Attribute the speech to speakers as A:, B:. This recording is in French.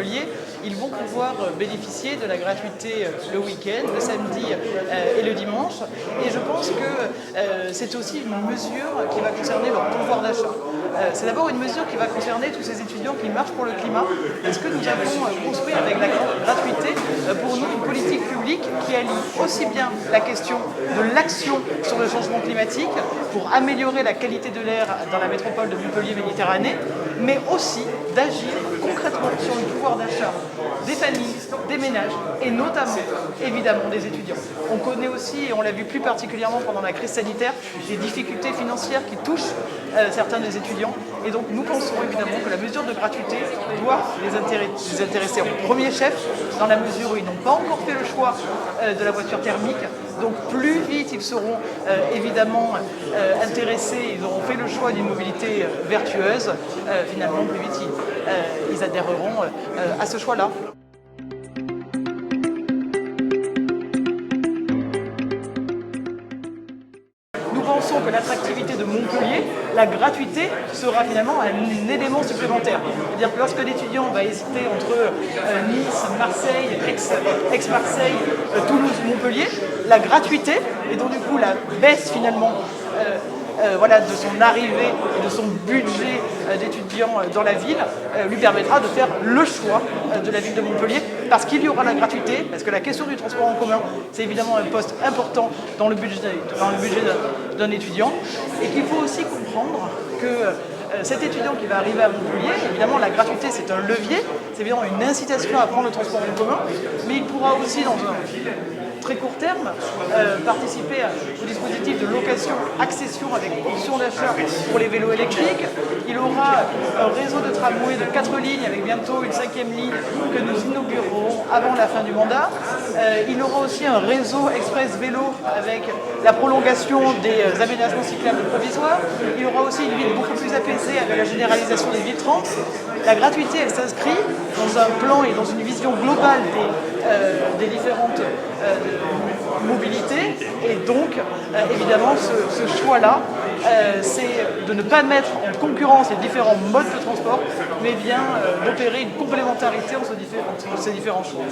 A: Montpellier, ils vont pouvoir bénéficier de la gratuité le week-end, le samedi et le dimanche. Et je pense que c'est aussi une mesure qui va concerner leur pouvoir d'achat. C'est d'abord une mesure qui va concerner tous ces étudiants qui marchent pour le climat, parce que nous avons construit avec la gratuité pour nous une politique publique qui allie aussi bien la question de l'action sur le changement climatique pour améliorer la qualité de l'air dans la métropole de Montpellier-Méditerranée, mais aussi d'agir concrètement sur le pouvoir d'achat des familles, des ménages et notamment, évidemment, des étudiants. On connaît aussi, et on l'a vu plus particulièrement pendant la crise sanitaire, des difficultés financières qui touchent certains des étudiants. Et donc nous pensons évidemment que la mesure de gratuité doit les intéresser en premier chef, dans la mesure où ils n'ont pas encore fait le choix de la voiture thermique. Donc plus vite ils seront évidemment intéressés, ils auront fait le choix d'une mobilité vertueuse, finalement plus vite ils adhéreront à ce choix-là. Nous pensons que l'attractivité de Montpellier, la gratuité, sera finalement un élément supplémentaire. C'est-à-dire que lorsque l'étudiant va hésiter entre Nice, Marseille, Aix-Marseille, Toulouse, Montpellier, la gratuité, et donc du coup la baisse finalement de son arrivée et de son budget d'étudiant dans la ville, lui permettra de faire le choix de la ville de Montpellier, parce qu'il y aura la gratuité, parce que la question du transport en commun, c'est évidemment un poste important dans le budget d'un étudiant, et qu'il faut aussi comprendre que cet étudiant qui va arriver à Montpellier, évidemment la gratuité c'est un levier, c'est évidemment une incitation à prendre le transport en commun, mais il pourra aussi dans un très court terme, participer au dispositif de location-accession avec option d'achat pour les vélos électriques. Il aura un réseau de tramway de 4 lignes avec bientôt une 5e ligne que nous inaugurerons avant la fin du mandat. Il aura aussi un réseau express vélo avec la prolongation des aménagements cyclables provisoires. Il aura aussi une ville beaucoup plus apaisée avec la généralisation des villes 30. La gratuité, elle s'inscrit dans un plan et dans une vision globale des différentes mobilités, et donc évidemment ce choix-là, c'est de ne pas mettre en concurrence les différents modes de transport, mais bien d'opérer une complémentarité entre ces différents choix.